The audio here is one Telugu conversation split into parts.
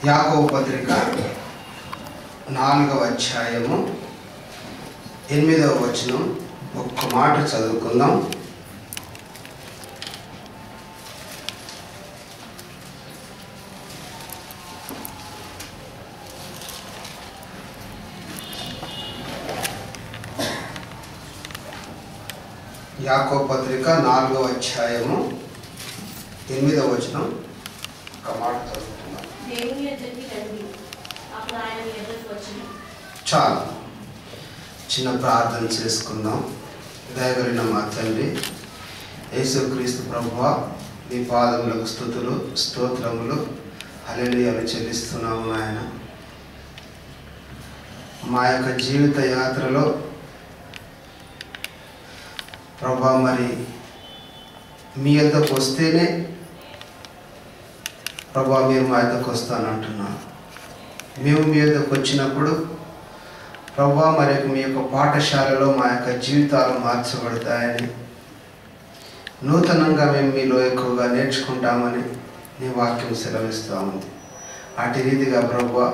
యాకోబు పత్రిక 4వ అధ్యాయము 8వ వచనం ఒక్క మాట చదువుకుందాం. యాకోబు పత్రిక 4వ అధ్యాయము 8వ వచనం ఒక మాట చదువుకుందాం. చాలు, చిన్న ప్రార్థన చేసుకుందాం. దయగలిగిన మా తండ్రి యేసుక్రీస్తు ప్రభువా, నీ పాదములకు స్తుతులు స్తోత్రములు హల్లెలూయాలు చెల్లిస్తున్నాము నాయన. మా యొక్క జీవిత యాత్రలో ప్రభా మరి మీ యొద్దకు వస్తేనే ప్రభా మీరు మా యొద్దకు వస్తానంటున్నాను. మేము మీ యొద్దకు వచ్చినప్పుడు ప్రభా మరి మీ యొక్క పాఠశాలలో మా యొక్క జీవితాలు మార్చబడతాయని, నూతనంగా మేము మీలో ఎక్కువగా నేర్చుకుంటామని నీ వాక్యం సెలవిస్తూ ఉంది. అటు రీతిగా ప్రభా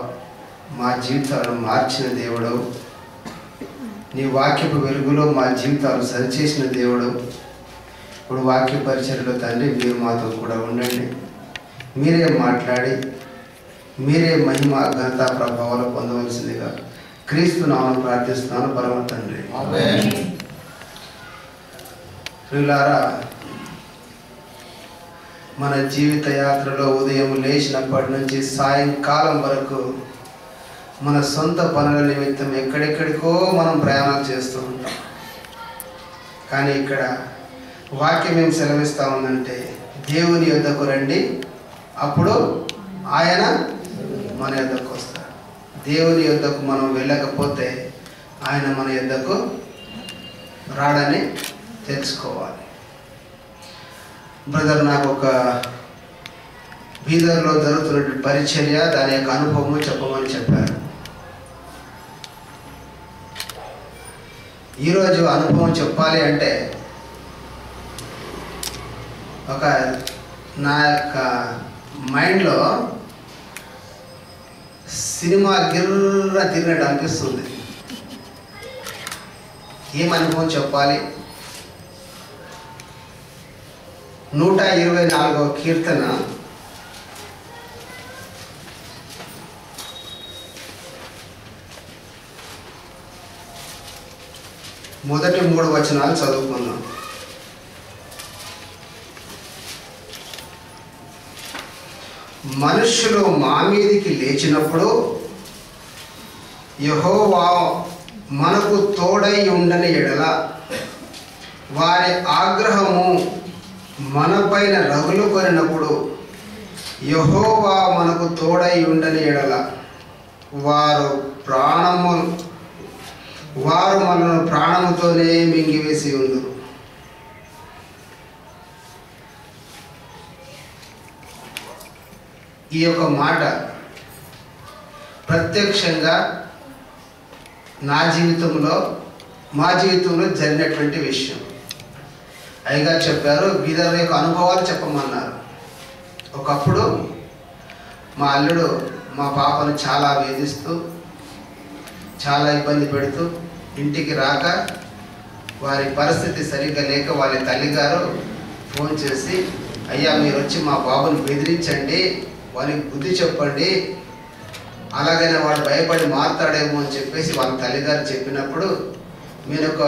మా జీవితాలను మార్చిన దేవుడు, నీ వాక్యపు వెలుగులో మా జీవితాలు సరిచేసిన దేవుడు. ఇప్పుడు వాక్య పరిచర్యలో తండ్రి మీరు మాతో కూడా ఉండండి. మీరే మాట్లాడి మీరే మహిమ ఘనత ప్రభావాలు పొందవలసిందిగా క్రీస్తు నామమున ప్రార్థిస్తున్నాను పరమ తండ్రి. ప్రియులారా, మన జీవిత యాత్రలో ఉదయం లేచినప్పటి నుంచి సాయంకాలం వరకు మన సొంత పనుల నిమిత్తం ఎక్కడెక్కడికో మనం ప్రయాణాలు చేస్తూ ఉంటాం. కానీ ఇక్కడ వాక్యం ఏం సెలవిస్తూ ఉందంటే, దేవుని యొద్దకు రండి, అప్పుడు ఆయన మన యొద్దకు వస్తాడు. దేవుని యొద్దకు మనం వెళ్ళకపోతే ఆయన మన యొద్దకు రాడని తెలుసుకోవాలి. బ్రదర్ నాకు ఒక బీదర్లో జరుగుతున్నటువంటి పరిచర్య, దాని యొక్క అనుభవము చెప్పమని చెప్పారు. ఈరోజు అనుభవం చెప్పాలి అంటే ఒక నా యొక్క మైండ్లో సినిమా గిర్ర తిరిగినట్టు అనిపిస్తుంది. ఏం అనుభవం చెప్పాలి? 124వ కీర్తన 3 వచనాలు చదువుకుందాం. మనుష్యులు మా మీదికి లేచినప్పుడు యెహోవా మనకు తోడై ఉండని ఎడల, వారి ఆగ్రహము మనపైన రగులు కొనినప్పుడు యెహోవా మనకు తోడై ఉండని ఎడల, వారు మనను ప్రాణముతోనే మింగివేసి ఉందురు. ఈ యొక్క మాట ప్రత్యక్షంగా నా జీవితంలో మా జీవితంలో జరిగినటువంటి విషయం. అయ్యగా చెప్పారు, బీదర్ యొక్క అనుభవాలు చెప్పమన్నారు. ఒకప్పుడు మా అల్లుడు మా పాపను చాలా వేధిస్తూ చాలా ఇబ్బంది పెడుతూ ఇంటికి రాక, వారి పరిస్థితి సరిగ్గా లేక వాళ్ళ తల్లిగారు ఫోన్ చేసి, అయ్యా మీరు వచ్చి మా బాబుని బెదిరించండి, వానికి బుద్ధి చెప్పండి, అలాగైనా వాడు భయపడి మారుతాడేమో అని చెప్పేసి వాళ్ళ తల్లిగారు చెప్పినప్పుడు మేము ఒక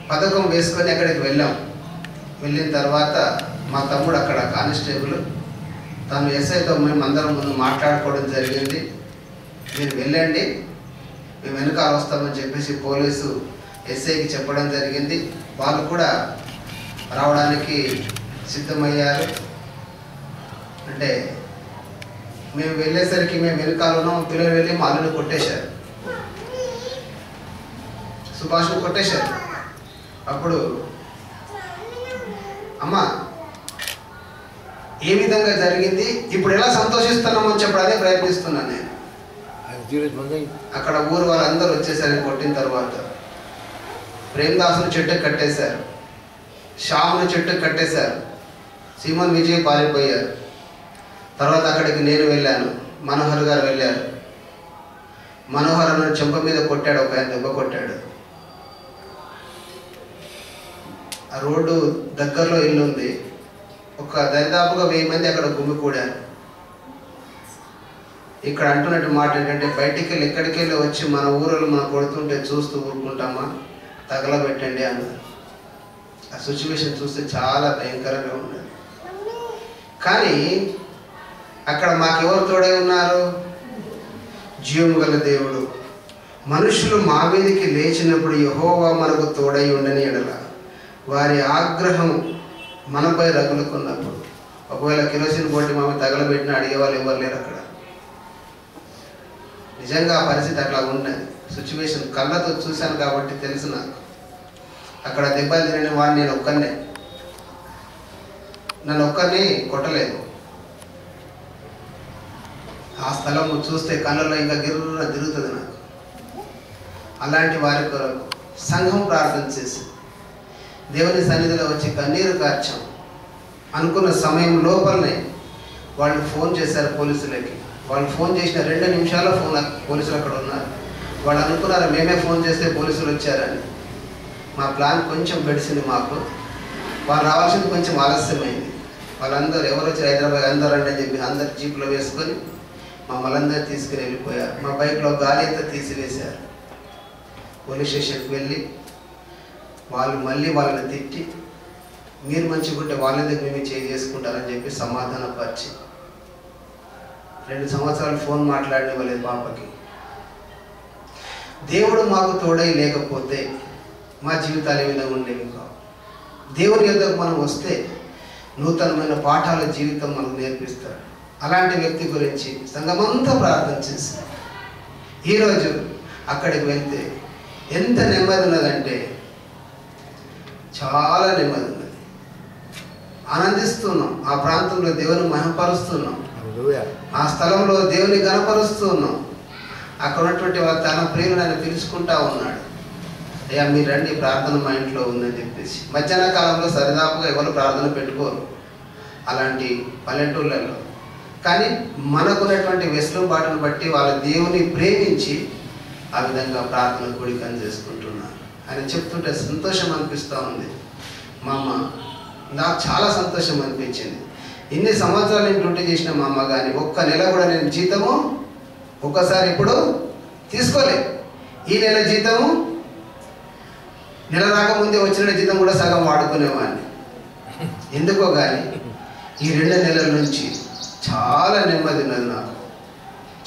పథకం వేసుకొని అక్కడికి వెళ్ళాం. వెళ్ళిన తర్వాత మా తమ్ముడు అక్కడ కానిస్టేబుల్, తను ఎస్ఐతో మేము అందరం ముందు మాట్లాడుకోవడం జరిగింది. మీరు వెళ్ళండి, మేము వెనకాల వస్తామని చెప్పేసి పోలీసు ఎస్ఐకి చెప్పడం జరిగింది. వాళ్ళు కూడా రావడానికి సిద్ధమయ్యారు. అంటే మేము వెళ్ళేసరికి మేము వెనకాల ఉన్నాం. పిల్లలు వెళ్ళి మా అల్లుని కొట్టేశారు, సుభాష్ను కొట్టేశారు. అప్పుడు అమ్మ ఏ విధంగా జరిగింది, ఇప్పుడు ఎలా సంతోషిస్తున్నామని చెప్పడానికి ప్రయత్నిస్తున్నాను నేను. అక్కడ ఊరు వాళ్ళందరూ వచ్చేసరికి కొట్టిన తర్వాత ప్రేమదాసుని చెట్టు కట్టేశారు, శ్యాముని చెట్టు కట్టేశారు, సీమన్ విజయ్ పారిపోయారు. తర్వాత అక్కడికి నేను వెళ్ళాను, మనోహర్ గారు వెళ్ళారు. మనోహర్ అన్న చెంప మీద కొట్టాడు, ఒక ఆయన దెబ్బ కొట్టాడు. ఆ రోడ్డు దగ్గరలో ఇల్లు ఉంది, ఒక దాదాపుగా 1000 మంది అక్కడ గుమికూడారు. ఇక్కడ అంటున్నట్టు మాట ఏంటంటే, బయటికి వెళ్ళి ఎక్కడికి వెళ్ళి వచ్చి మన ఊరిలో మనం కొడుతుంటే చూస్తూ ఊరుకుంటామా, తగలబెట్టండి అన్నారు. ఆ సిచ్యువేషన్ చూస్తే చాలా భయంకరంగా ఉన్నది. కానీ అక్కడ మాకెవరు తోడై ఉన్నారు? జీవము గల దేవుడు. మనుషులు మా మీదకి లేచినప్పుడు యెహోవా మనకు తోడై ఉండని ఎడల వారి ఆగ్రహం మనపై రగులుకున్నప్పుడు, ఒకవేళ కిరోసిన్ పోటీ మామ తగలబెట్టిన అడిగేవాళ్ళు ఎవరు లేరు అక్కడ. నిజంగా ఆ పరిస్థితి అట్లా ఉన్నది. సిచ్యువేషన్ కళ్ళతో చూశాను కాబట్టి తెలుసు నాకు. అక్కడ దెబ్బలు తినని వాడిని నేను ఒక్కనే, నన్ను ఒక్కరిని కొట్టలేదు. ఆ స్థలం చూస్తే కళ్ళలో ఇంకా గిర్ర తిరుగుతుంది నాకు. అలాంటి వారి కొరకు సంఘం ప్రార్థన చేసి దేవుని సన్నిధిలో వచ్చి కన్నీరు కార్చాం. అనుకున్న సమయం లోపలనే వాళ్ళు ఫోన్ చేశారు పోలీసులకి. వాళ్ళు ఫోన్ చేసిన 2 నిమిషాల్లో పోలీసులు అక్కడ ఉన్నారు. వాళ్ళు అనుకున్నారు మేమే ఫోన్ చేస్తే పోలీసులు వచ్చారని. మా ప్లాన్ కొంచెం పెడిసింది మాకు. వాళ్ళు రావాల్సింది కొంచెం ఆలస్యమైంది. వాళ్ళందరూ ఎవరు వచ్చి హైదరాబాద్ అందరూ అంటే చెప్పి అందరు జీపులో వేసుకొని మమ్మల్ని అందరూ తీసుకుని వెళ్ళిపోయారు. మా బైక్లో గాలి అంతా తీసివేశారు. పోలీస్ స్టేషన్కి వెళ్ళి వాళ్ళు మళ్ళీ వాళ్ళని తిట్టి, మీరు మంచిగుంటే వాళ్ళ దగ్గర మేము చేసుకుంటారని చెప్పి సమాధానపరిచి 2 సంవత్సరాలు ఫోన్ మాట్లాడనివ్వలేదు పాపకి. దేవుడు మాకు తోడై లేకపోతే మా జీవితాలు ఏ విధంగా ఉండేవి కావు. దేవుని యొద్దకు మనం వస్తే నూతనమైన పాఠాల జీవితం మనకు నేర్పిస్తాడు. అలాంటి వ్యక్తి గురించి సంఘమంతా ప్రార్థన చేసి ఈరోజు అక్కడికి వెళ్తే ఎంత నెమ్మది ఉన్నదంటే చాలా నెమ్మది ఉన్నది. ఆనందిస్తున్నాం, ఆ ప్రాంతంలో దేవుని మహిమపరుస్తున్నాం, ఆ స్థలంలో దేవుని గణపరుస్తున్నాం. అక్కడ ఉన్నటువంటి తన ప్రియులను ఆయన పిలుచుకుంటా ఉన్నాడు. అయ్యా మీరు రండి, ప్రార్థన మా ఇంట్లో ఉందని చెప్పేసి. మధ్యాహ్న కాలంలో సరిదాపుగా ఎవరు ప్రార్థన పెట్టుకోరు అలాంటి పల్లెటూళ్ళల్లో. కానీ మనకున్నటువంటి వెసులుబాటును బట్టి వాళ్ళ దేవుని ప్రేమించి ఆ విధంగా ప్రార్థన కూడికను చేసుకుంటున్నారు. ఆయన చెప్తుంటే సంతోషం అనిపిస్తూ ఉంది. మా అమ్మ నాకు చాలా సంతోషం అనిపించింది. ఇన్ని సంవత్సరాలు నేను డ్యూటీ చేసిన మా అమ్మ కానీ ఒక్క నెల కూడా నేను జీతము ఒక్కసారి ఇప్పుడు తీసుకోలే. ఈ నెల జీతము నెల రాకముందే వచ్చిన జీతం కూడా సగం వాడుకునేవాడిని. ఎందుకో కానీ ఈ 2 నెలల నుంచి చాలా నెమ్మది ఉన్నది. నాకు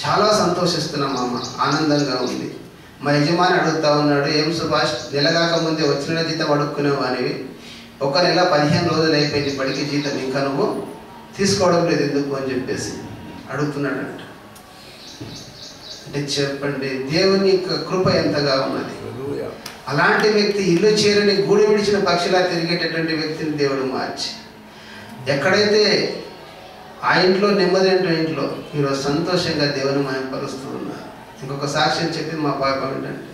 చాలా సంతోషిస్తున్నాం అమ్మ, ఆనందంగా ఉంది. మా యజమాని అడుగుతా ఉన్నాడు, ఏం సుభాష్ నెల కాకముందే వచ్చిన జీతం అడుక్కునేవానివి, ఒక నెల 15 రోజులు అయిపోయింది, ఇప్పటికీ జీతం ఇంకా నువ్వు తీసుకోవడం లేదు ఎందుకు అని చెప్పేసి అడుగుతున్నాడంట. అంటే చెప్పండి దేవుని కృప ఎంతగా ఉన్నది. అలాంటి వ్యక్తి ఇల్లు చేరని గూడు విడిచిన పక్షిలా తిరిగేటటువంటి వ్యక్తిని దేవుడు మార్చి ఎక్కడైతే ఆ ఇంట్లో నెమ్మది అంటే ఇంట్లో ఈరోజు సంతోషంగా దేవుని మహిమపరుస్తూ ఉన్నారు. ఇంకొక సాక్ష్యం చెప్పి మా పాప ఏంటంటే,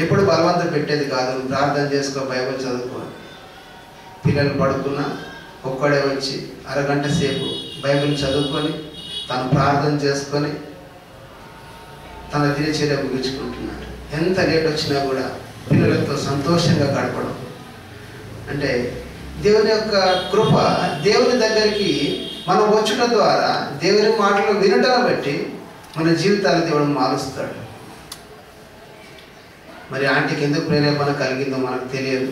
ఎప్పుడు బలవంతం పెట్టేది కాదు, ప్రార్థన చేసుకో, బైబిల్ చదువుకో. పిల్లలు పడుకున్నా ఒక్కడే వచ్చి అరగంట సేపు బైబిల్ చదువుకొని తను ప్రార్థన చేసుకొని తన దినచర్య ముగించుకుంటున్నాడు. ఎంత లేట్ వచ్చినా కూడా పిల్లలతో సంతోషంగా గడపడం అంటే దేవుని యొక్క కృప. దేవుని దగ్గరికి మనం వచ్చుట ద్వారా దేవుని మాటలు వినటం బట్టి మన జీవితాలు దేవుడు మారుస్తాడు. మరి ఆంటీకి ఎందుకు ప్రేరేపణ కలిగిందో మనకు తెలియదు.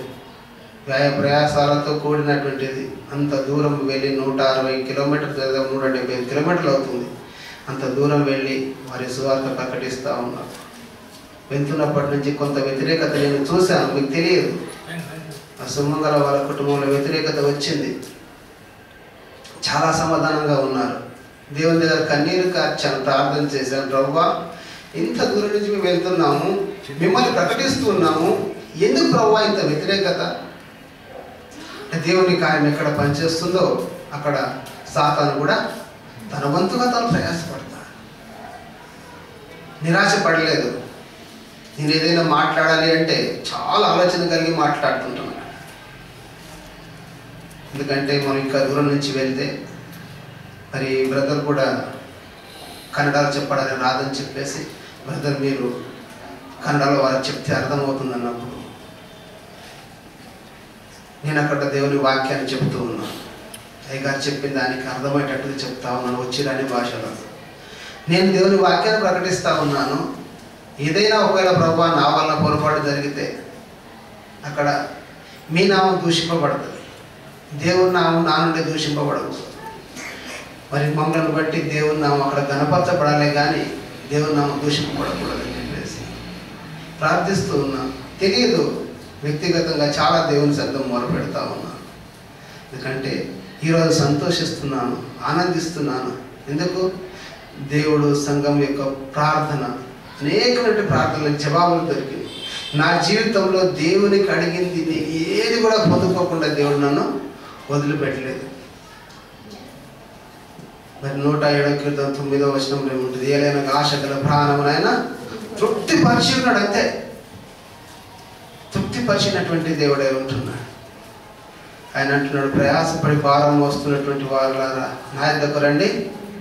ప్రయాసాలతో కూడినటువంటిది. అంత దూరం వెళ్ళి 160 కిలోమీటర్లు, 175 కిలోమీటర్లు అవుతుంది. అంత దూరం వెళ్ళి వారి సువార్త ప్రకటిస్తూ ఉన్నారు. వెళ్తున్నప్పటి నుంచి కొంత వ్యతిరేకత నేను చూశాను, మీకు తెలియదు. ఆ సుమంగళ వాళ్ళ కుటుంబంలో వ్యతిరేకత వచ్చింది. చాలా సమాధానంగా ఉన్నారు. దేవుని దగ్గర కన్నీరు కార్చాను, ప్రార్థన చేశాను. ప్రభువా, ఇంత దూరం నుంచి మేము వెళ్తున్నాము, మిమ్మల్ని ప్రకటిస్తున్నాము, ఎందుకు ప్రభువా ఇంత వ్యతిరేకత? దేవుని కార్యం ఎక్కడ పనిచేస్తుందో అక్కడ సాతాను కూడా తన వంతుగా తను ప్రయాసపడతాడు. నిరాశ పడలేదు. నేను ఏదైనా మాట్లాడాలి అంటే చాలా ఆలోచన కలిగి మాట్లాడుతుంటాను. ఎందుకంటే మనం ఇంకా దూరం నుంచి వెళ్తే మరి బ్రదర్ కూడా కన్నడలో చెప్పడానికి రాదని చెప్పేసి, బ్రదర్ మీరు కన్నడలో వారికి చెప్తే అర్థమవుతుంది అన్నప్పుడు నేను అక్కడ దేవుని వాక్యాన్ని చెప్తూ ఉన్నాను. అయ్యగారు చెప్పిన దానికి అర్థమయ్యేటట్టుగా చెప్తా ఉన్నాను వచ్చిరాని భాషలో. నేను దేవుని వాక్యాన్ని ప్రకటిస్తూ ఉన్నాను. ఏదైనా ఒకవేళ ప్రభువా నా వల్ల పొరపాటు జరిగితే అక్కడ మీ నామం దూషింపబడుతుంది, దేవుని నామం నా నుండి దూషింపబడదు. మరి మమ్మల్ని బట్టి దేవుని నామం అక్కడ గణపరచబడాలే కానీ దేవుని నామం దూషింపబడకూడదని చెప్పేసి ప్రార్థిస్తూ ఉన్నాను. తెలియదు, వ్యక్తిగతంగా చాలా దేవుని శబ్దం మొరపెడతా ఉన్నాను. ఎందుకంటే ఈరోజు సంతోషిస్తున్నాను, ఆనందిస్తున్నాను. ఎందుకు? దేవుడు సంఘం యొక్క ప్రార్థన, అనేకమైన ప్రార్థనలకు జవాబులు దొరికింది. నా జీవితంలో దేవునికి అడిగింది ఏది కూడా పొందుకోకుండా దేవుడు నన్ను వదిలిపెట్టలేదు. మరి 107వ కీర్తన 9వ వచనంలో ఏముంటుంది? ఏలైనా ఆశ గల ప్రాణమునైనా తృప్తి పరిచి ఉన్నాడు. అంతే, తృప్తి పరిచినటువంటి దేవుడే ఉంటున్నాడు. ఆయన అంటున్నాడు, ప్రయాసపడి భారం మోస్తున్నటువంటి వారులారా నా యొద్దకు రండి,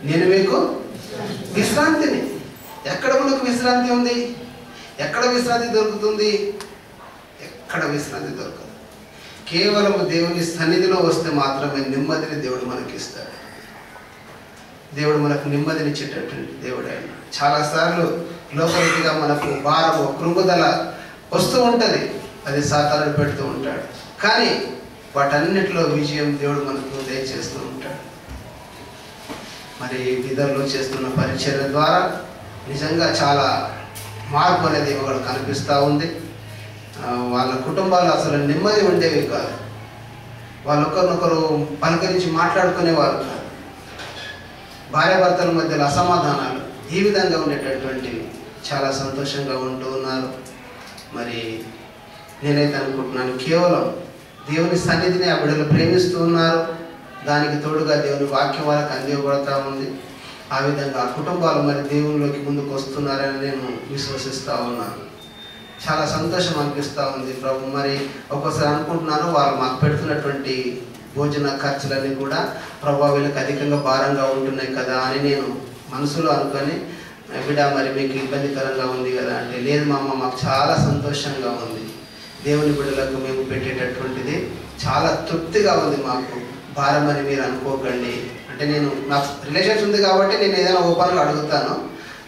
నేను మీకు విశ్రాంతిని. ఎక్కడ మనకు విశ్రాంతి ఉంది? ఎక్కడ విశ్రాంతి దొరుకుతుంది? ఎక్కడ విశ్రాంతి దొరకదు. కేవలం దేవుని సన్నిధిలో వస్తే మాత్రమే నెమ్మదిని దేవుడు మనకి ఇస్తాడు. దేవుడు మనకు నెమ్మదినిచ్చేటటువంటి దేవుడు ఆయన. చాలాసార్లు లోపలిగా మనకు భారము, కృంగుదల వస్తూ ఉంటుంది, అది సాతానుడు పెడుతూ ఉంటాడు. కానీ వాటన్నిటిలో విజయం దేవుడు మనకు దయచేస్తూ ఉంటాడు. మరి బిదర్లో చేస్తున్న పరిచర్య ద్వారా నిజంగా చాలా మార్పు అనేది ఒకటి కనిపిస్తూ ఉంది. వాళ్ళ కుటుంబాలు అసలు నెమ్మది ఉండేవి కాదు. వాళ్ళు ఒకరినొకరు పలకరించి మాట్లాడుకునేవారు కాదు. భార్యాభర్తల మధ్యలో అసమాధానాలు ఈ విధంగా ఉండేటటువంటివి. చాలా సంతోషంగా ఉంటూ ఉన్నారు. మరి నేనైతే అనుకుంటున్నాను, కేవలం దేవుని సన్నిధిని ఆ బిడ్డలు ప్రేమిస్తూ ఉన్నారు. దానికి తోడుగా దేవుని వాక్యం వాళ్ళకి అందివ్వబడతా ఉంది. ఆ విధంగా ఆ కుటుంబాలు మరి దేవునిలోకి ముందుకు వస్తున్నారని నేను విశ్వసిస్తూ ఉన్నాను. చాలా సంతోషం అనిపిస్తూ ఉంది. ప్రభు మరి ఒక్కోసారి అనుకుంటున్నాను, వాళ్ళు మాకు పెడుతున్నటువంటి భోజన ఖర్చులన్నీ కూడా ప్రభు వీళ్ళకి అధికంగా భారంగా ఉంటున్నాయి కదా అని నేను మనసులో అనుకొని, బిడ్డ మరి మీకు ఇబ్బందికరంగా ఉంది కదా అంటే, లేదు మామ మాకు చాలా సంతోషంగా ఉంది. దేవుని బిడ్డలకు మేము పెట్టేటటువంటిది చాలా తృప్తిగా ఉంది, మాకు భారం అని మీరు అనుకోకండి అంటే, నేను నాకు రిలేషన్స్ ఉంది కాబట్టి నేను ఏదైనా ఓపెన్గా అడుగుతాను.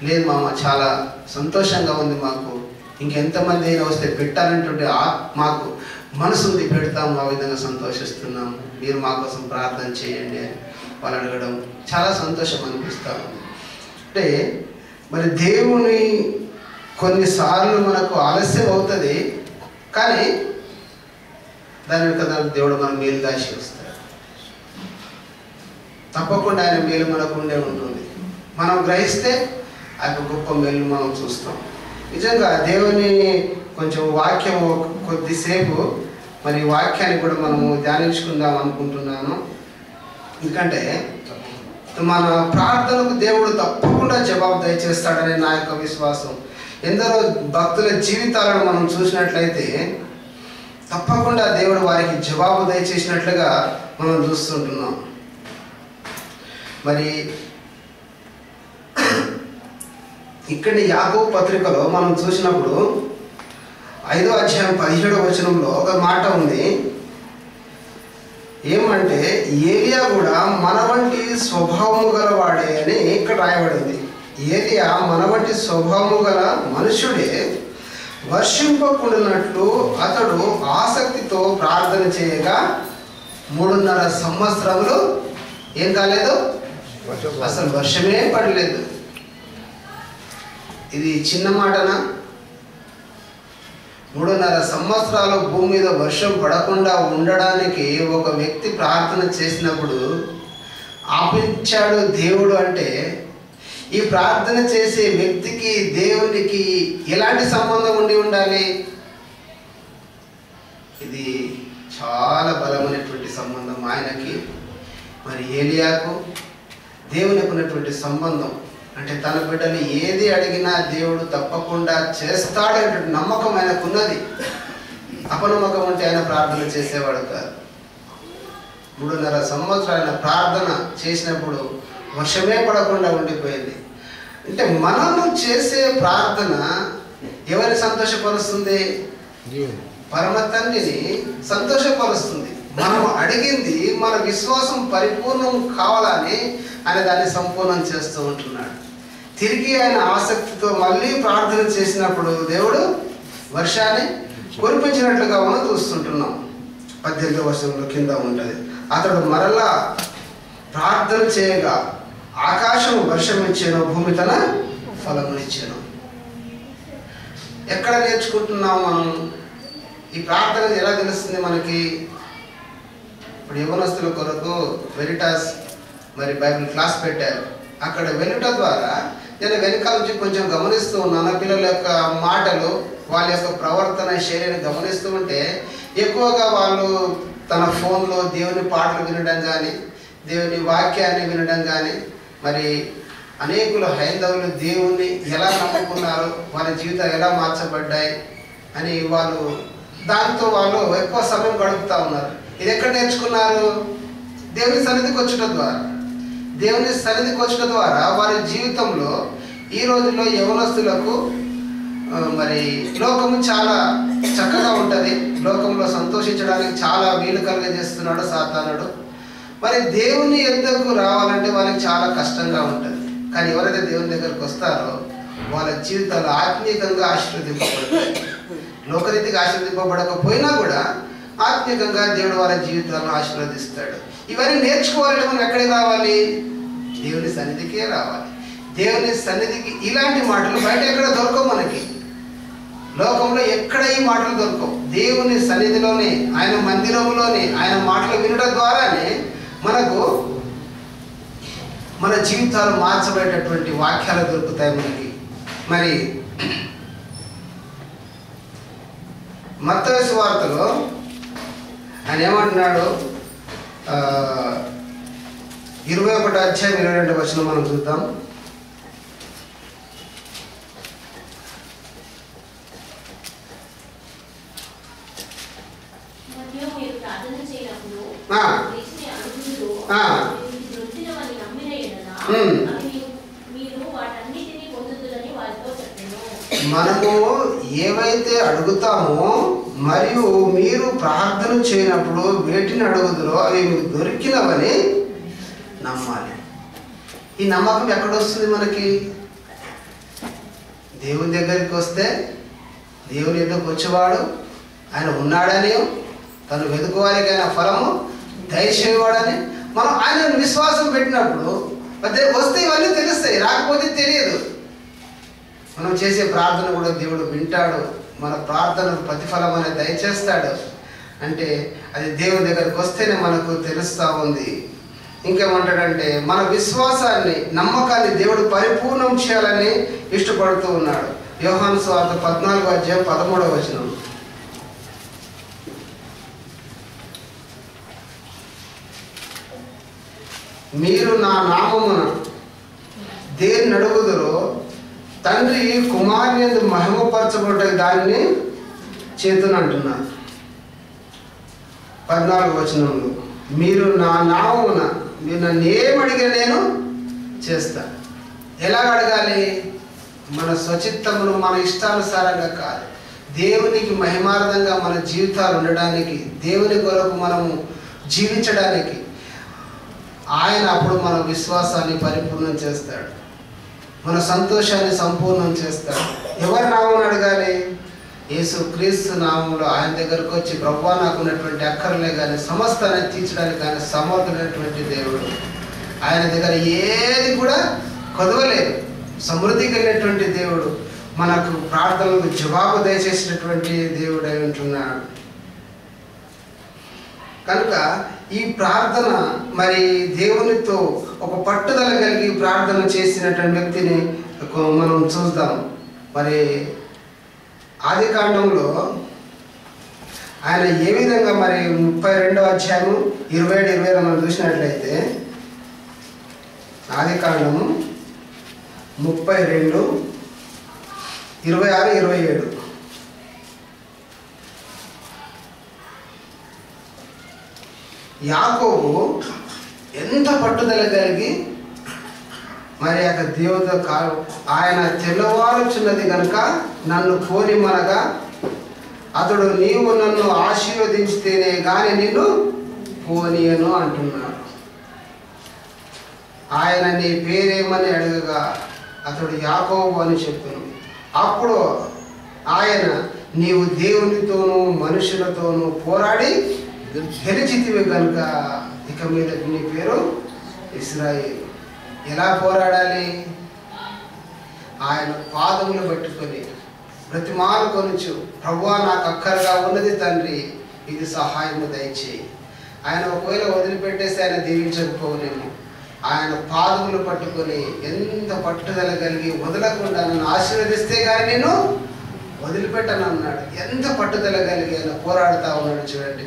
లేదు మామ చాలా సంతోషంగా ఉంది, మాకు ఇంకెంతమంది అయినా వస్తే పెట్టాలంటే మాకు మనసు ఉంది, పెడతాము, ఆ విధంగా సంతోషిస్తున్నాము, మీరు మా కోసం ప్రార్థన చేయండి అని వాళ్ళు అడగడం చాలా సంతోషం అనిపిస్తాము. అంటే మరి దేవుని కొన్నిసార్లు మనకు ఆలస్యం అవుతుంది, కానీ దాని కదా దేవుడు మన మేలు దాచి వస్తాడు. తప్పకుండా ఆయన మేలు మనకు ఉండే ఉంటుంది. మనం గ్రహిస్తే ఆ యొక్క గొప్ప మేలు మనం చూస్తాం. నిజంగా దేవుని కొంచెం వాక్యం కొద్దిసేపు మరి వాక్యాన్ని కూడా మనము ధ్యానించుకుందాం అనుకుంటున్నాను. ఎందుకంటే మన ప్రార్థనకు దేవుడు తప్పకుండా జవాబు దయచేస్తాడని నా యొక్క విశ్వాసం. ఎందరో భక్తుల జీవితాలను మనం చూసినట్లయితే తప్పకుండా దేవుడు వారికి జవాబు దయచేసినట్లుగా మనం చూస్తుంటున్నాం. మరి ఇక్కడ యాకోబు పత్రికలో మనం చూసినప్పుడు 5వ అధ్యాయం 17వ వచనంలో ఒక మాట ఉంది. ఏమంటే ఏలియా కూడా మన వంటి స్వభావము గలవాడే అని ఇక్కడ రాయబడింది. ఏలియా మన వంటి స్వభావము గల మనుష్యుడే, వర్షింపకుండానట్లు అతడు ఆసక్తితో ప్రార్థన చేయగా 3.5 సంవత్సరములు ఏం కాలేదు, అసలు వర్షమే పడలేదు. ఇది చిన్న మాటనా? 3.5 సంవత్సరాలు భూమి మీద వర్షం పడకుండా ఉండడానికి ఒక వ్యక్తి ప్రార్థన చేసినప్పుడు ఆపించాడు దేవుడు అంటే, ఈ ప్రార్థన చేసే వ్యక్తికి దేవునికి ఎలాంటి సంబంధం ఉండి ఉండాలి? ఇది చాలా బలమైనటువంటి సంబంధం ఆయనకి, మరి ఏలియాకు దేవునికి ఉన్నటువంటి సంబంధం. అంటే తన బిడ్డలు ఏది అడిగినా దేవుడు తప్పకుండా చేస్తాడనేటువంటి నమ్మకం ఆయనకు ఉన్నది. అపనమ్మకం ఉంటే ఆయన ప్రార్థన చేసేవాడు కాదు. 3.5 సంవత్సరాలు ఆయన ప్రార్థన చేసినప్పుడు వర్షమే పడకుండా ఉండిపోయింది. అంటే మనము చేసే ప్రార్థన ఎవరిని సంతోషపరుస్తుంది? పరమ తండ్రిని సంతోషపరుస్తుంది. మనం అడిగింది మన విశ్వాసం పరిపూర్ణం కావాలని ఆయన దాన్ని సంపూర్ణం చేస్తూ ఉంటున్నాడు. తిరిగి ఆయన ఆసక్తితో మళ్ళీ ప్రార్థన చేసినప్పుడు దేవుడు వర్షాన్ని కురిపించినట్లుగా మనం చూస్తుంటున్నాం. 18వ వచనంలో కింద ఉంటుంది, అతడు మరలా ప్రార్థన చేయగా ఆకాశం వర్షం ఇచ్చాను, భూమి తన ఫలమునిచ్చాను. ఎక్కడ నేర్చుకుంటున్నాం మనం ఈ ప్రార్థన? ఎలా తెలుస్తుంది మనకి? ఇప్పుడు యవనస్తుల కొరకు వెరిటాస్ మరి బైబిల్ క్లాస్ పెట్టారు. అక్కడ వెలుట ద్వారా నేను వెనకాల నుంచి కొంచెం గమనిస్తూ ఉన్నాను. పిల్లల యొక్క మాటలు, వాళ్ళ యొక్క ప్రవర్తన శైలిని గమనిస్తూ ఉంటే ఎక్కువగా వాళ్ళు తన ఫోన్లో దేవుని పాటలు వినడం కానీ, దేవుని వాక్యాన్ని వినడం కానీ, మరి అనేకులు హైందవులు దేవుణ్ణి ఎలా నమ్ముకున్నారు, వాళ్ళ జీవితాలు ఎలా మార్చబడ్డాయి అని దాంతో వాళ్ళు ఎక్కువ సమయం గడుపుతూ ఉన్నారు. ఇది ఎక్కడ నేర్చుకున్నారు? దేవుని సన్నిధికి వచ్చడం ద్వారా. దేవుని సన్నిధికి వచ్చడం ద్వారా వారి జీవితంలో ఈ రోజుల్లో యవనస్తులకు మరి లోకము చాలా చక్కగా ఉంటుంది. లోకంలో సంతోషించడానికి చాలా వీలు కలుగజేస్తున్నాడు సాతానుడు. మరి దేవుని యొద్దకు రావాలంటే వాళ్ళకి చాలా కష్టంగా ఉంటుంది. కానీ ఎవరైతే దేవుని దగ్గరకు వస్తారో వాళ్ళ జీవితాలు ఆత్మీయంగా ఆశీర్వదింపబడతాయి. లోకరీతిగా ఆశీర్వదింపబడకపోయినా కూడా ఆత్మీయంగా దేవుడు వాళ్ళ జీవితాలను ఆశీర్వదిస్తాడు. ఇవన్నీ నేర్చుకోవాలంటే మనం ఎక్కడికి రావాలి? దేవుని సన్నిధికే రావాలి. దేవుని సన్నిధికి ఇలాంటి మాటలు బయట ఎక్కడ దొరకవు. మనకి లోకంలో ఎక్కడ ఈ మాటలు దొరకవు. దేవుని సన్నిధిలోనే, ఆయన మందిరంలోనే ఆయన మాటలు వినడం ద్వారానే మనకు మన జీవితాలు మార్చబడేటటువంటి వాక్యాలు దొరుకుతాయి మనకి. మరి మత్తయి సువార్తలో ఆయన ఏమంటున్నాడు? 21వ అధ్యాయం 22వ వచనం మనం చూద్దాం. మనము ఏవైతే అడుగుతామో మరియు మీరు ప్రార్థన చేయనప్పుడు వేటిని అడుగుదురో అవి మీకు దొరికినవని నమ్మాలి. ఈ నమ్మకం ఎక్కడొస్తుంది మనకి? దేవుని దగ్గరికి వస్తే దేవుని దగ్గరకు వచ్చేవాడు ఆయన ఉన్నాడని, తను వెతుకువారికి ఆయన ఫలము దయచేవాడని మనం ఆయన విశ్వాసం పెట్టినప్పుడు వస్తే ఇవన్నీ తెలుస్తాయి. రాకపోతే తెలియదు. మనం చేసే ప్రార్థన కూడా దేవుడు వింటాడు. మన ప్రార్థనకు ప్రతిఫలం అనేది దయచేస్తాడు. అంటే అది దేవుని దగ్గరికి వస్తేనే మనకు తెలుస్తూ ఉంది. ఇంకేమంటాడంటే మన విశ్వాసాన్ని, నమ్మకాన్ని దేవుడు పరిపూర్ణం చేయాలని ఇష్టపడుతూ ఉన్నాడు. యోహాను సువార్త 14వ అధ్యాయం 13వ వచనం. మీరు నా నామమున దేన్ని అడుగుదురో తండ్రి కుమారుని యందు మహిమపరచబడే దాన్ని చేతును అంటున్నారు. 14వ వచనంలో మీరు నా నామమున, మీరు నన్ను ఏమడిగినా నేను చేస్తాను. ఎలా అడగాలి? మన స్వచిత్తమును మన ఇష్టానుసారంగా కాదు, దేవునికి మహిమార్థంగా మన జీవితాలు ఉండడానికి, దేవుని కొరకు మనము జీవించడానికి ఆయన అప్పుడు మన విశ్వాసాన్ని పరిపూర్ణం చేస్తాడు, మన సంతోషాన్ని సంపూర్ణం చేస్తాడు. ఎవరి నామం అడగాలి? యేసు క్రీస్తు నామంలో ఆయన దగ్గరకు వచ్చి ప్రభువా నాకు ఉన్నటువంటి అక్కర్లే కానీ సమస్తాన్ని తీర్చడానికి ఆయన సమర్థుడైనటువంటి దేవుడు. ఆయన దగ్గర ఏది కూడా కొదవలేదు. సమృద్ధి కలిగినటువంటి దేవుడు, మనకు ప్రార్థనలకు జవాబు దయచేసినటువంటి దేవుడై ఉంటున్నాడు. కనుక ఈ ప్రార్థన మరి దేవునితో ఒక పట్టుదల కలిగి ప్రార్థన చేసినటువంటి వ్యక్తిని మనం చూద్దాం. మరి ఆదికాండంలో ఆయన ఏ విధంగా మరి 32వ అధ్యాయము 27 మనం చూసినట్లయితే ఆదికాండము 32, 26, 27 యాకోబు ఎంత పట్టుదల కలిగి మరి అక్కడ దేవుడితో ఆయన తెల్లవారుచున్నది కనుక నన్ను పోనిమనగా అతడు నీవు నన్ను ఆశీర్వదించితేనే కానీ నిన్ను పోనీయను అంటున్నాడు. ఆయన నీ పేరేమని అడగగా అతడు యాకోబు అని చెప్పాను. అప్పుడు ఆయన నీవు దేవునితోనూ మనుషులతోనూ పోరాడి గెలిచితివి కనుక ఇక మీద నీ పేరు ఇశ్రాయేలు. ఎలా పోరాడాలి? ఆయన పాదములు పట్టుకొని బ్రతిమాలు కొనుచు, ప్రభువా నాకు అక్కరగా ఉన్నది తండ్రి, ఇది సహాయము దయచేయి. ఆయన ఒకవేళ వదిలిపెట్టేస్తే ఆయన దీవించకపోనేమో. ఆయన పాదములు పట్టుకొని ఎంత పట్టుదల కలిగి వదలకుండా నన్ను ఆశీర్వదిస్తే కానీ నేను వదిలిపెట్టను అన్నాడు. ఎంత పట్టుదల కలిగి ఆయన పోరాడుతూ ఉన్నాడు చూడండి.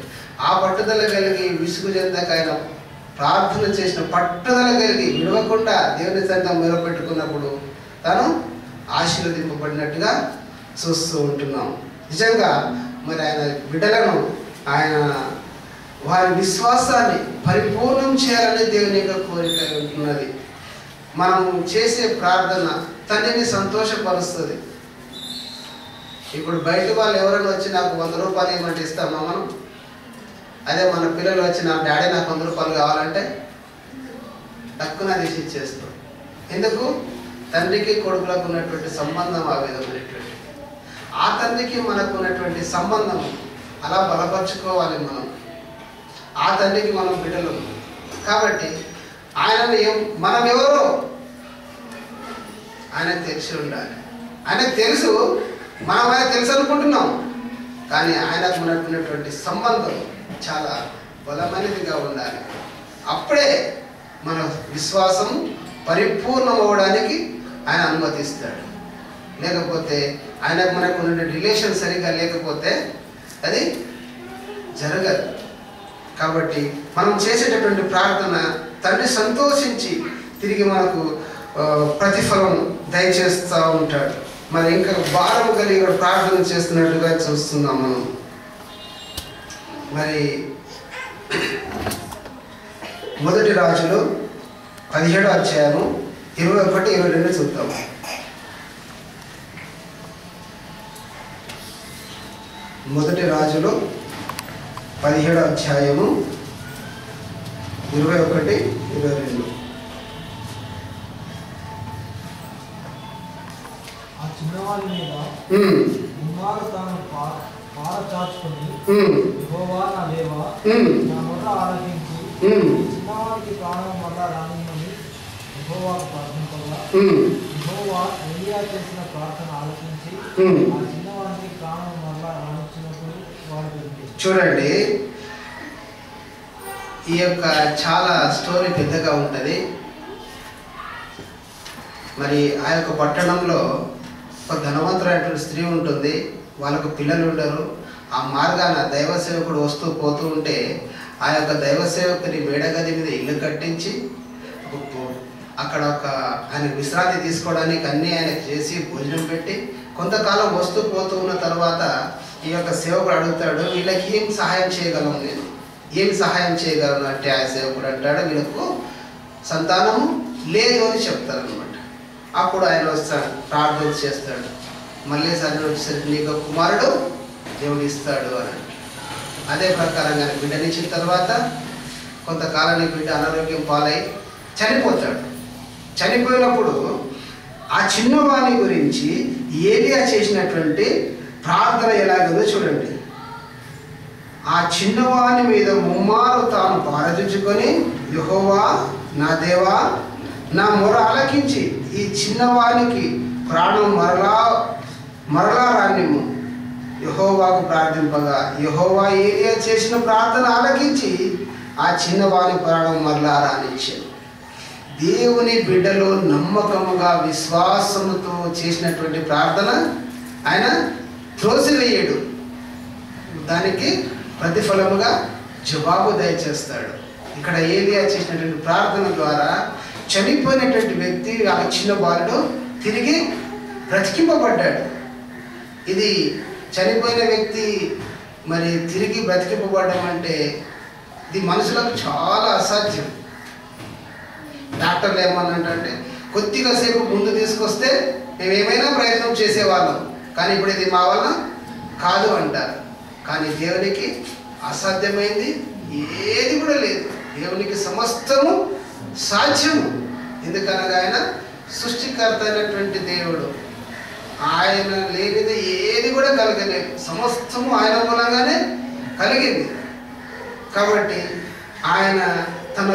ఆ పట్టుదల కలిగి విసుగు చెందక ఆయన ప్రార్థన చేసిన పట్టుదల కలిగి విడవకుండా దేవుని సంతం మొరపెట్టుకున్నప్పుడు తను ఆశీర్వదింపబడినట్టుగా చూస్తూ ఉంటున్నాం. నిజంగా మరి ఆయన బిడ్డలను ఆయన వారి విశ్వాసాన్ని పరిపూర్ణం చేయాలని దేవుని యొక్క కోరిక ఉంటున్నది. మనం చేసే ప్రార్థన తండ్రిని సంతోషపరుస్తుంది. ఇప్పుడు బయట వాళ్ళు ఎవరైనా వచ్చి నాకు 100 రూపాయలు ఇవ్వమంటే ఇస్తామా మనం? అదే మన పిల్లలు వచ్చి నా డాడీ నాకు 100 రూపాయలు కావాలంటే తక్కువ తీసి ఇచ్చేస్తాం. ఎందుకు? తండ్రికి కొడుకులకు ఉన్నటువంటి సంబంధం ఆ విధమైనటువంటి, ఆ తండ్రికి మనకు ఉన్నటువంటి సంబంధం అలా బలపరుచుకోవాలి. ఆ తండ్రికి మనం బిడ్డలు కాబట్టి మనం ఎవరో ఆయనకు తెలిసి ఉండాలి. ఆయనకు తెలుసు, మనం ఆయన తెలుసు అనుకుంటున్నాం, కానీ ఆయనకు మనకున్నటువంటి సంబంధం చాలా బలమైనదిగా ఉండాలి. అప్పుడే మన విశ్వాసం పరిపూర్ణం అవ్వడానికి ఆయన అనుమతిస్తాడు. లేకపోతే ఆయనకు మనకు ఉన్న రిలేషన్ సరిగా లేకపోతే అది జరగదు. కాబట్టి మనం చేసేటటువంటి ప్రార్థన తండ్రి సంతోషించి తిరిగి మనకు ప్రతిఫలం దయచేస్తూ ఉంటాడు. మరి ఇంకా భారం కలిగి ప్రార్థన చేస్తున్నట్టుగా చూస్తున్నాం మనం. మరి మొదటి రాజులు 17వ అధ్యాయము 21, 22 చూద్దాం. మొదటి రాజులు 17వ అధ్యాయము 21, 22. ఆ చిన్నవాడి మీద ఉమ్మారు తాను పారచాచుకొని, యెహోవా నా దేవా, నా మొర్ర ఆలకించి ఈ చిన్నవాడికి ప్రాణం మళ్ళా రానిమ్మని యెహోవాకు ప్రార్థింపగా, యెహోవా ఎలీయా చేసిన ప్రార్థన ఆలకించి ఆ చిన్నవాడికి ప్రాణం మళ్ళా రానిచ్చినప్పుడు వాడు బ్రతికాడు. చూడండి, ఈ యొక్క చాలా స్టోరీ పెద్దగా ఉంటుంది. మరి ఆ యొక్క పట్టణంలో ఒక ధనవంతులైనటువంటి స్త్రీ ఉంటుంది. వాళ్ళకు పిల్లలు ఉండరు. ఆ మార్గాన దైవ సేవకుడు వస్తూ పోతూ ఉంటే ఆ యొక్క దైవ సేవకుని మేడగది మీద ఇల్లు కట్టించి అక్కడ ఆయన విశ్రాంతి తీసుకోవడానికి అన్నీ ఆయనకు చేసి భోజనం పెట్టి కొంతకాలం వస్తూ పోతూ ఉన్న తర్వాత ఈ యొక్క సేవకుడు అడుగుతాడు, వీళ్ళకి ఏం సహాయం చేయగలను, నేను ఏం సహాయం చేయగలను అంటే ఆ సేవకుడు అంటాడు, వీళ్ళకు సంతానము లేదు అని చెప్తారనమాట. అప్పుడు ఆయన వస్తాడు, ప్రార్థన చేస్తాడు. మళ్ళీ సరే వచ్చేసరికి నీకు కుమారుడు దేవుడు ఇస్తాడు అని. అదే ప్రకారంగా బిడ్డనిచ్చిన తర్వాత కొంతకాలానికి బిడ్డ అనారోగ్యం పాలై చనిపోతాడు. చనిపోయినప్పుడు ఆ చిన్నవాణి గురించి ఏలియా చేసినటువంటి ప్రార్థన ఎలాగో చూడండి. ఆ చిన్నవాణి మీద ముమ్మారు తాను పారదించుకొని, యెహోవా నా దేవా, నా మొర ఆలకించి ఈ చిన్నవానికి ప్రాణం మరలా రానిమ్ము యెహోవాకు ప్రార్థింపగా, యెహోవా ఏలియా చేసిన ప్రార్థన ఆలకించి ఆ చిన్నవాని ప్రాణం మరలా రానిచ్చాడు. దేవుని బిడ్డలు నమ్మకముగా విశ్వాసముతో చేసినటువంటి ప్రార్థన ఆయన త్రోసివేయడు, దానికి ప్రతిఫలముగా జవాబు దయచేస్తాడు. ఇక్కడ ఏలియా చేసినటువంటి ప్రార్థన ద్వారా చనిపోయినటువంటి వ్యక్తి, ఆ చిన్న బాలుడు తిరిగి బ్రతికింపబడ్డాడు. ఇది చనిపోయిన వ్యక్తి మరి తిరిగి బ్రతికింపబడడం అంటే ఇది మనుషులకు చాలా అసాధ్యం. డాక్టర్లు ఏమన్నంటే కొద్దిగా సేపు ముందు తీసుకొస్తే మేము ఏమైనా ప్రయత్నం చేసేవాళ్ళం, కానీ ఇప్పుడు ఇది మా వల్ల కాదు అంటారు. కానీ దేవునికి అసాధ్యమైంది ఏది కూడా లేదు. దేవునికి సమస్తము సాధ్యము. ఎందుకనగా ఆయన సృష్టికర్త అయినటువంటి దేవుడు. ఆయన లేనిది ఏది కూడా కలగలేదు. సమస్తము ఆయన మూలంగానే కలిగింది. కాబట్టి ఆయన తన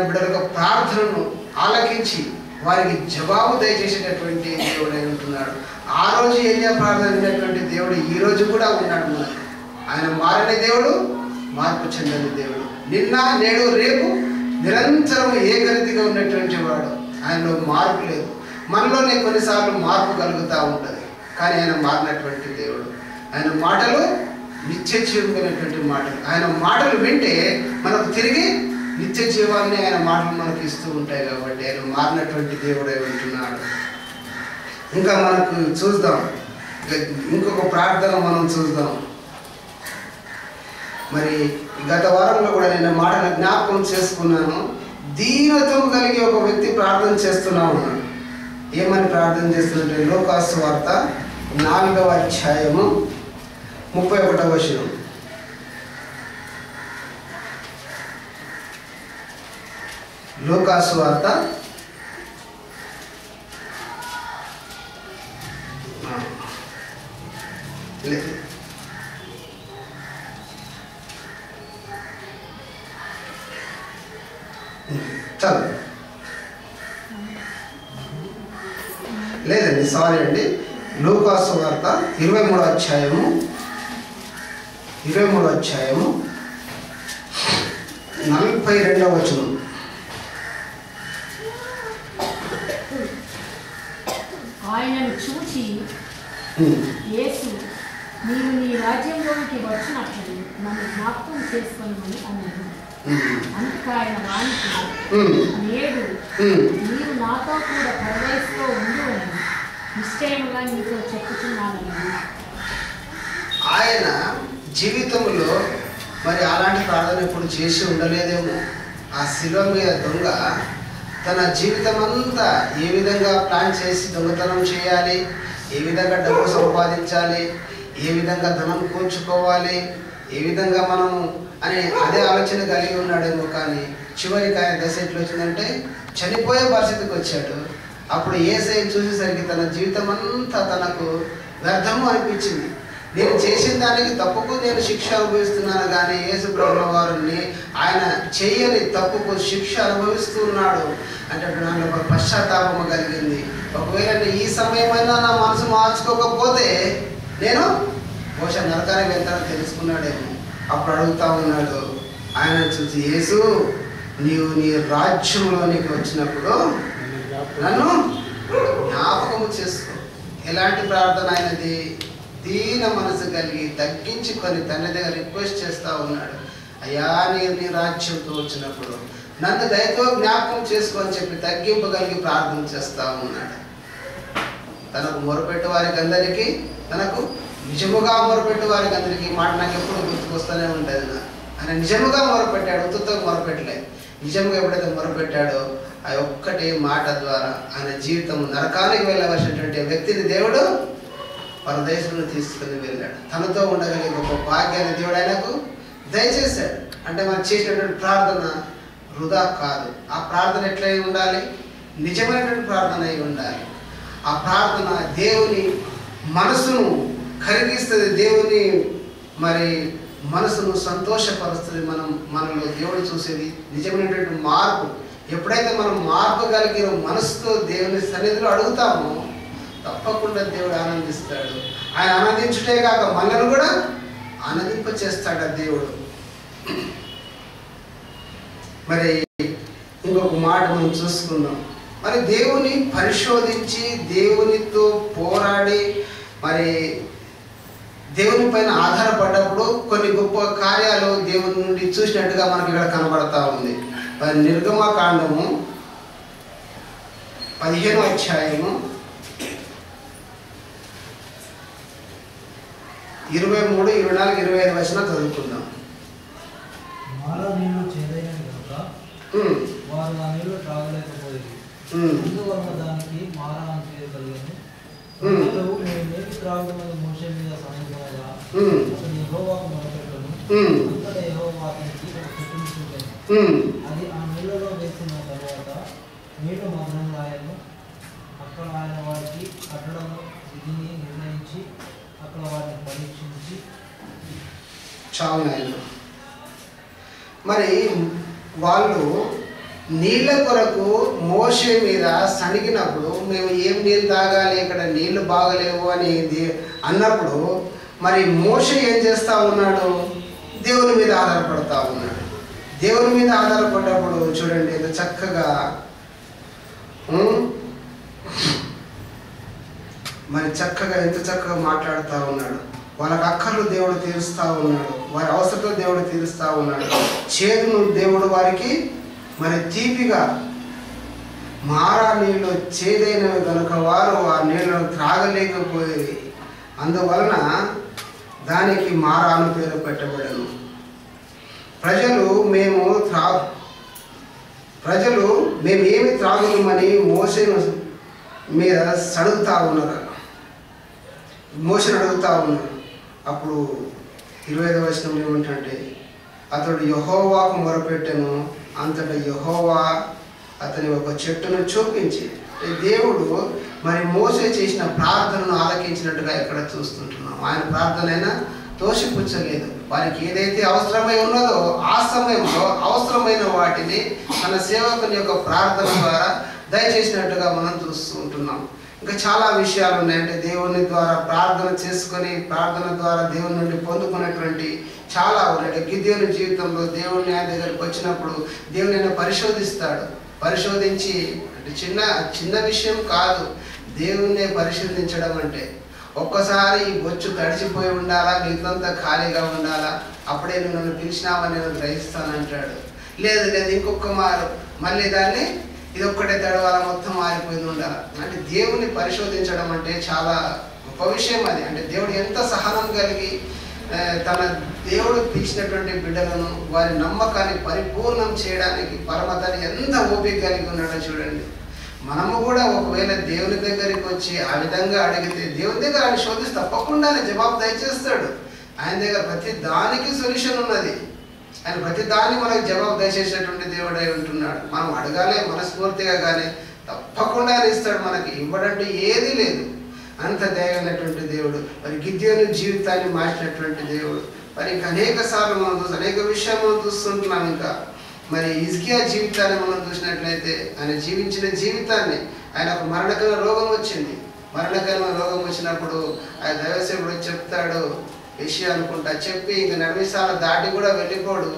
బిడ్డలకు ప్రార్థనను ఆలకించి వారికి జవాబు దయచేసేటటువంటి దేవుడు అయి ఉంటున్నాడు. ఆ రోజు ఏలియా ప్రార్థన అయినటువంటి దేవుడు ఈ రోజు కూడా ఉన్నాడు మనకు. ఆయన మారని దేవుడు, మార్పు చెందని దేవుడు. నిన్న నేడు రేపు నిరంతరం ఏకరీతిగా ఉన్నటువంటి వాడు. ఆయనలో మార్పు లేదు. మనలోనే కొన్నిసార్లు మార్పు కలుగుతూ ఉంటుంది, కానీ ఆయన మారినటువంటి దేవుడు. ఆయన మాటలు నిత్య జీవమైనటువంటి మాటలు. ఆయన మాటలు వింటే మనకు తిరిగి నిత్య జీవాన్ని ఆయన మాటలు మనకు ఇస్తూ ఉంటాయి. కాబట్టి ఆయన మారినటువంటి దేవుడై ఉంటున్నాడు. ఇంకా మనకు చూద్దాం, ఇంకొక ప్రార్థన మనం చూద్దాం. మరి గత వారంలో కూడా నేను మాటలు జ్ఞాపకం చేసుకున్నాను. దీనత్వం కలిగి ఒక వ్యక్తి ప్రార్థన చేస్తున్నా ఉన్నాడు. ఏమని ప్రార్థన చేస్తున్నట్టే లూకాసు వార్త 4వ అధ్యాయము 31వ వచనం. లూకాసు వార్త చాలు లేదండి, సారీ అండి. లూకాసు వార్త 23వ అధ్యాయము 42వ వచనం. ఆయనను చూచి యేసు, నీవు నీ రాజ్యంలోనికి వచ్చినప్పుడు నన్ను జ్ఞాపకం చేసుకొనమని అన్నాడు. అందుకు ఆయన వానికి, నేడు నీవు నాతో కూడా పరదేశంలో ఉండు అని నిశ్చయముగా నీతో చెప్పుచున్నానని. ఆయన జీవితంలో మరి అలాంటి ప్రార్థన ఎప్పుడు చేసి ఉండలేదేమో. ఆ శిలువ మీద దొంగ తన జీవితం అంతా ఏ విధంగా ప్లాన్ చేసి దొంగతనం చేయాలి, ఏ విధంగా డబ్బు సంపాదించాలి, ఏ విధంగా ధనం కూర్చుకోవాలి, ఏ విధంగా మనము అనే అదే ఆలోచన కలిగి ఉన్నాడేమో. కానీ చివరికి ఆయన దశ ఎట్లా వచ్చిందంటే చనిపోయే పరిస్థితికి వచ్చాడు. అప్పుడు యేసయ్య చూసేసరికి తన జీవితం అంతా తనకు వ్యర్థము అనిపించింది. నేను చేసిన దానికి తప్పుకు నేను శిక్ష అనుభవిస్తున్నాను, కానీ యేసు ప్రభువు వారిని ఆయన చేయని తప్పుకు శిక్ష అనుభవిస్తున్నాడు అంటే నాకు పశ్చాత్తాపము కలిగింది. ఒకవేళ ఈ సమయమైనా నా మనసు మార్చుకోకపోతే నేను బహుశా నరకానికి వెళ్తానని తెలుసుకున్నాడేమో. అప్పుడు అడుగుతా ఉన్నాడు ఆయన చూసి, యేసు నీవు నీ రాజ్యంలోనికి వచ్చినప్పుడు నన్ను జ్ఞాపకము చేసుకో. ఎలాంటి ప్రార్థన అయినది? దీన మనసు కలిగి తగ్గించుకొని తన దగ్గర రిక్వెస్ట్ చేస్తూ ఉన్నాడు. అయ్యా నేను నీ రాజ్యంతో వచ్చినప్పుడు నన్ను దయతో జ్ఞాపకం చేసుకొని చెప్పి తగ్గింపు కలిగి ప్రార్థన చేస్తూ ఉన్నాడు. తనకు మొరపెట్టు వారికి అందరికీ, తనకు నిజముగా మొరపెట్టు వారికి అందరికీ మాట నాకు ఎప్పుడు గుర్తుకొస్తూనే ఉంటుంది. ఆయన నిజముగా మొరపెట్టాడు, ఉత్తుతో మొరపెట్టలే. నిజంగా ఎప్పుడైతే మొరపెట్టాడో ఆ ఒక్కటి మాట ద్వారా ఆయన జీవితం నరకానికి వెళ్ళవలసినటువంటి వ్యక్తిని దేవుడు పరదేశంలో తీసుకుని వెళ్ళాడు. తనతో ఉండగలిగే గొప్ప భాగ్యాన్ని దేవుడు ఆయనకు దయచేశాడు. అంటే మనం చేసినటువంటి ప్రార్థన వృధా కాదు. ఆ ప్రార్థన ఎట్లా ఉండాలి? నిజమైనటువంటి ప్రార్థన అయి ఉండాలి. ఆ ప్రార్థన దేవుని మనసును కరిగిస్తుంది, దేవుని మరి మనసును సంతోషపరుస్తుంది. మనలో దేవుడు చూసేది నిజమైనటువంటి మార్పు. ఎప్పుడైతే మనం మార్పు కలిగిన మనసుతో దేవుని సన్నిధిలో అడుగుతామో తప్పకుండా దేవుడు ఆనందిస్తాడు. ఆయన ఆనందించుటే కాక మనల్ని కూడా ఆనందింప చేస్తాడు ఆ దేవుడు. మరి ఇంకొక మాట మనం చూసుకుందాం. మరి దేవుని పరిశోధించి దేవునితో పోరాడి మరి దేవుని పైన ఆధారపడ్డప్పుడు కొన్ని గొప్ప కార్యాలు దేవుని నుండి చూసినట్టుగా మనకి ఇక్కడ కనబడతా ఉంది. మరి నిర్గమకాండము 15వ అధ్యాయము 23, 24, 25 వచనం చదువుకుందాం. మాలో నీళ్లు చేదైనవి కనుక వారు ఆ నీళ్లు త్రాగలేకపోయేది. అందువలన దానికి మారా అని పేరు కలిగింది. ప్రజలు మేము నేటి త్రాగుతున్నది మోషే మీద సమీపంగా అతడు యెహోవాకు మొరపెట్టెను. అంతటా యెహోవా అతనికి ఒక చెట్టును చూపెను. అది ఆ నీళ్లలో వేసిన తరువాత నీళ్లు మగ్నంగా ఆయను. అక్కడ ఆయన వారికి కట్టడము విధిని నిర్ణయించి అక్కడ వారిని పరీక్షించి చావునాయన. మరి వాళ్ళు నీళ్ళ కొరకు మోషే మీద సణిగినప్పుడు మేము ఏం నీళ్ళు తాగాలి, ఇక్కడ నీళ్లు బాగలేవు అని అన్నప్పుడు మరి మోషే ఏం చేస్తూ ఉన్నాడు? దేవుని మీద ఆధారపడతా ఉన్నాడు. దేవుని మీద ఆధారపడ్డప్పుడు చూడండి ఎంత చక్కగా మరి ఎంత చక్కగా మాట్లాడుతూ ఉన్నాడు. వాళ్ళకి అక్కర్లు దేవుడు తీరుస్తూ ఉన్నాడు, వారి అవసరాలు దేవుడు తీరుస్తూ ఉన్నాడు. చేదును దేవుడు వారికి మరి తీపిగా, మారా నీళ్ళు చేదైనవి కనుక వారు ఆ నీళ్లను త్రాగలేకపోయేవి. అందువలన దానికి మారా అని పేరు పెట్టబడను. ప్రజలు మేమేమి త్రాగుమని మోషేను మీద అడుగుతా ఉన్నారు. అప్పుడు 25వ వచనంలో ఏమంటే, అతడు యెహోవాకు మొరపెట్టెను. అంతటా యెహోవా అతని ఒక చెట్టును చూపించి, దేవుడు మరి మోసే చేసిన ప్రార్థనను ఆలకించినట్టుగా ఇక్కడ చూస్తుంటున్నాం. ఆయన ప్రార్థన అయినా తోసిపుచ్చలేదు. వారికి ఏదైతే అవసరమై ఉన్నదో ఆ సమయంలో అవసరమైన వాటిని తన సేవకుని యొక్క ప్రార్థన ద్వారా దయచేసినట్టుగా మనం చూస్తూ ఉంటున్నాం. ఇంకా చాలా విషయాలు ఉన్నాయంటే దేవుని ద్వారా ప్రార్థన చేసుకొని ప్రార్థన ద్వారా దేవుని నుండి పొందుకున్నటువంటి చాలా ఉన్నాయి. గిద్యోని జీవితంలో దేవుని ఆయన దగ్గరికి వచ్చినప్పుడు దేవుని ఆయన పరిశోధించి, అంటే చిన్న విషయం కాదు దేవుణ్ణి పరిశోధించడం అంటే. ఒక్కసారి ఈ బొచ్చు తడిచిపోయి ఉండాలా, మిగతాంతా ఖాళీగా ఉండాలా, అప్పుడే నువ్వు నన్ను పిలిచినావని నేను గ్రహిస్తానంటాడు. లేదు ఇంకొక మారు మళ్ళీ దాన్ని ఇది ఒక్కటే తడవాల మొత్తం మారిపోయింది ఉండాలి. అంటే దేవుని పరిశోధించడం అంటే చాలా గొప్ప విషయం అది. అంటే దేవుడు ఎంత సహనం కలిగి తన దేవుడు పిలిచినటువంటి బిడ్డలను వారి నమ్మకాన్ని పరిపూర్ణం చేయడానికి పరమతని ఎంత ఓపిక కలిగి ఉన్నాడో చూడండి. మనము కూడా ఒకవేళ దేవుని దగ్గరికి వచ్చి ఆ విధంగా అడిగితే దేవుని దగ్గర ఆయన శోధిస్తే తప్పకుండానే జవాబు దయచేస్తాడు. ఆయన దగ్గర ప్రతి దానికి సొల్యూషన్ ఉన్నది. ఆయన ప్రతి దాన్ని మనకు జవాబు దయచేసేటువంటి దేవుడై ఉంటున్నాడు. మనం అడగాలి మనస్ఫూర్తిగా, కానీ తప్పకుండా ఇస్తాడు. మనకి ఇవ్వడంటే ఏది లేదు. అంత దయగలటువంటి దేవుడు. మరి గిద్యోని జీవితాన్ని మార్చినటువంటి దేవుడు. మరి ఇంకా అనేక సార్లు మనం అనేక విషయాలు మనం చూస్తుంటున్నాం. ఇంకా మరి హిజ్కియా జీవితాన్ని మనం చూసినట్లయితే ఆయన జీవించిన జీవితాన్ని, ఆయనకు మరణకరమైన రోగం వచ్చింది. మరణకరమైన రోగం వచ్చినప్పుడు ఆయన దైవసేవుడు చెప్తాడు, విషయం అనుకుంటా చెప్పి ఇంకా నడిమిసాల దాటి కూడా వెళ్ళిపోడు.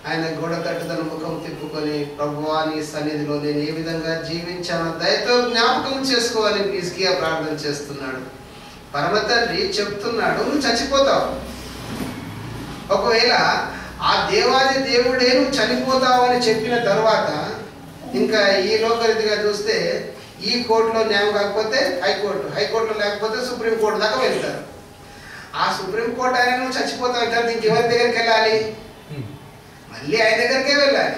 ఆయన గోడ తట్టు తన ముఖం తిప్పుకొని, ప్రభువా నీ సన్నిధిలో నేను ఏ విధంగా జీవించానో దయతో జ్ఞాపకం చేసుకోవాలని హిజ్కియా ప్రార్థన చేస్తున్నాడు. పరమ తండ్రి చెప్తున్నాడు, నువ్వు చచ్చిపోతావు. ఒకవేళ ఆ దేవాది దేవుడే నువ్వు చనిపోతావు అని చెప్పిన తర్వాత ఇంకా ఈ లోకరీతిగా చూస్తే ఈ కోర్టులో న్యాయం కాకపోతే హైకోర్టులో లేకపోతే సుప్రీంకోర్టు దాకా వెళ్తారు. ఆ సుప్రీంకోర్టు ఆయన నువ్వు చచ్చిపోతావు అంటారు. ఇంకెవరి దగ్గరికి వెళ్ళాలి? మళ్ళీ ఆయన దగ్గరికే వెళ్ళాలి.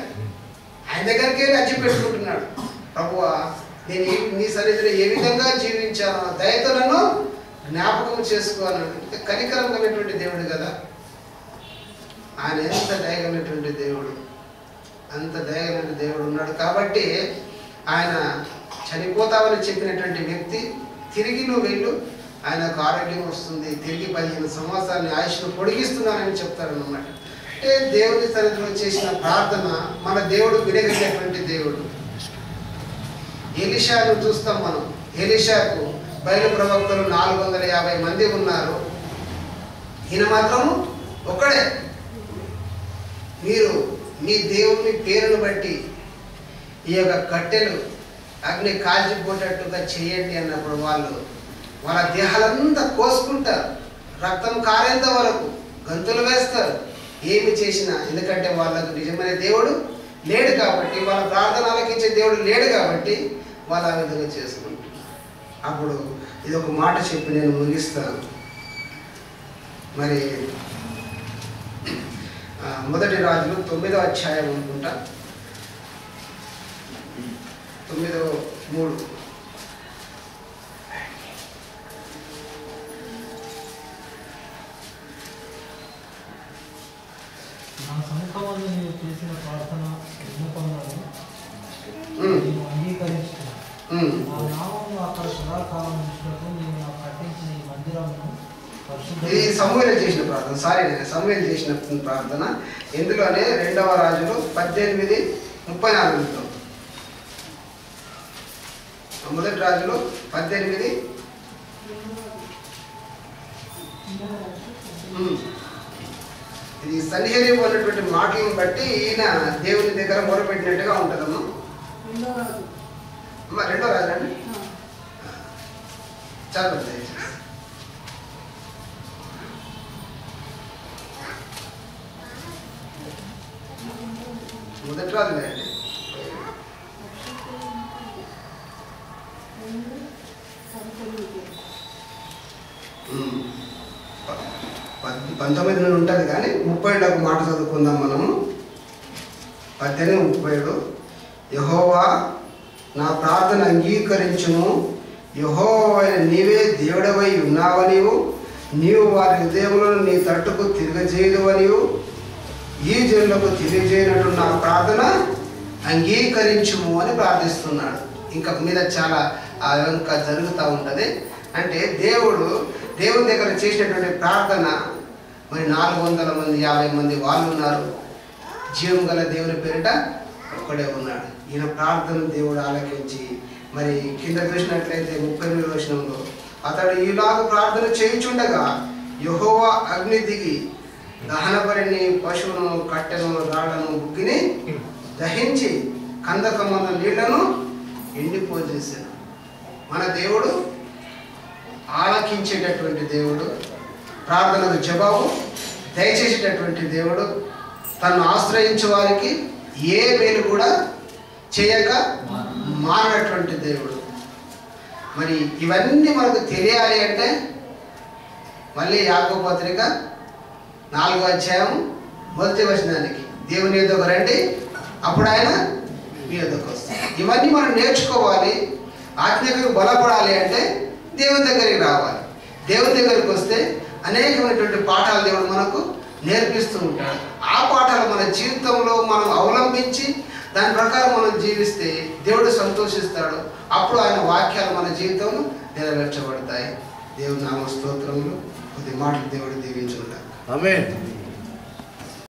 ఆయన దగ్గరికే వెళ్ళి అచ్చి పెట్టుకుంటున్నాడు, ప్రభువా నేను నీ సన్నిధిలో ఏ విధంగా జీవించానో దయతో నన్ను జ్ఞాపకం చేసుకోవాలని. కనికరం కలిగినటువంటి దేవుడు కదా ఆయన. ఎంత దయగలిగినటువంటి దేవుడు, అంత దయగలిగిన దేవుడు ఉన్నాడు. కాబట్టి ఆయన చనిపోతావని చెప్పినటువంటి వ్యక్తి తిరిగి నువ్వు వెళ్ళు, ఆయనకు ఆరోగ్యం వస్తుంది, తిరిగి 15 సంవత్సరాలని ఆయుష్ను పొడిగిస్తున్నానని చెప్తాడనమాట. అంటే దేవుని సన్నిధిలో చేసిన ప్రార్థన మన దేవుడు వినగలిగినటువంటి దేవుడు. ఎలీషాను చూస్తాం మనం. ఎలీషాకు బయలు ప్రవక్తలు 450 మంది ఉన్నారు, ఈయన మాత్రము ఒక్కడే. మీరు మీ దేవుని పేరును బట్టి ఈ యొక్క కట్టెలు అగ్ని కాల్చిపోయేటట్టుగా చేయండి అన్నప్పుడు వాళ్ళ దేహాలంతా కోసుకుంటారు, రక్తం కారేంత వరకు గంతులు వేస్తారు. ఏమి చేసినా, ఎందుకంటే వాళ్ళకు నిజమైన దేవుడు లేడు కాబట్టి, వాళ్ళ ప్రార్థన ఆలకించే దేవుడు లేడు కాబట్టి వాళ్ళు ఆ విధంగా చేసుకుంటారు. అప్పుడు ఇది ఒక మాట చెప్పి నేను ముగిస్తాను. మరి మొదటి రాజులు 9వ అధ్యాయం అనుకుంటా, 9వ 3. నా సముఖమందు నీవు చేసిన ప్రార్థన విన్నపములను నేను అంగీకరించుకున్నాను. నా నామమును అక్కడ సదాకాలం ఉంచుటకు నేను నాకు కట్టించిన ఈ మందిరమును ఇది సమూయేలు చేసిన ప్రార్థన. సమూయేలు చేసిన ప్రార్థన. ఇందులోనే 2వ రాజులు 18:34. మొదటి రాజులు 18. ఇది సన్నిహేరీపు ఉన్నటువంటి మాటలను బట్టి ఈయన దేవుని దగ్గర మొరపెట్టినట్టుగా ఉంటుందమ్మా. 2వ రాజు అండి చాలా మొదటి రాజు అండి 19 నుండి ఉంటుంది కానీ 37 ఒక మాట చదువుకుందాం మనము. 18:37. యెహోవా నా ప్రార్థన అంగీకరించుము. యెహోవా నీవే దేవుడవై ఉన్నావనివు. నీవు వారి హృదయములను నీ తట్టుకు తిరగజేయదువనివు. ఈ జనులకు తెలియజేయనట్టు నా ప్రార్థన అంగీకరించుము అని ప్రార్థిస్తున్నాడు. ఇంకా మీద చాలా ఇంకా జరుగుతూ ఉంటుంది. అంటే దేవుని దగ్గర చేసినటువంటి ప్రార్థన మరి 450 మంది వాళ్ళు ఉన్నారు. జీవం గల దేవుని పేరిట ఒక్కడే ఉన్నాడు. ఈయన ప్రార్థన దేవుడు ఆలకించి మరి కింద చూసినట్లయితే 38వ వచనంలో అతడు ఈలాగ ప్రార్థన చేయుచుండగా యెహోవా అగ్ని దిగి దహనబలిని, పశువును, కట్టెను, రాళ్లను, బుగ్గిని దహించి కందకమున్న నీళ్లను ఎండిపోజేశాడు. మన దేవుడు ఆలకించేటటువంటి దేవుడు, ప్రార్థనకు జవాబు దయచేసేటటువంటి దేవుడు, తను ఆశ్రయించే వారికి ఏ మేలు కూడా చేయక మానటువంటి దేవుడు. మరి ఇవన్నీ మనకు తెలియాలి అంటే మళ్ళీ యాకోబు పత్రిక 4వ అధ్యాయం 1వ వచనానికి దేవుని యొద్దకు రండి, అప్పుడు ఆయన మీ యొద్దకు వస్తాడు. ఇవన్నీ మనం నేర్చుకోవాలి. ఆత్మీయంగా బలపడాలి అంటే దేవుని దగ్గరికి రావాలి. దేవుని దగ్గరికి వస్తే అనేకమైనటువంటి పాఠాలు దేవుడు మనకు నేర్పిస్తూ ఉంటాడు. ఆ పాఠాలు మన జీవితంలో మనం అవలంబించి దాని ప్రకారం మనం జీవిస్తే దేవుడు సంతోషిస్తాడు. అప్పుడు ఆయన వాక్యాలు మన జీవితంలో నెరవేర్చబడతాయి. దేవుని నామ స్తోత్రములు. కొద్ది మాటలు దేవుడు దీవించుకుంటారు. ఆమేన్.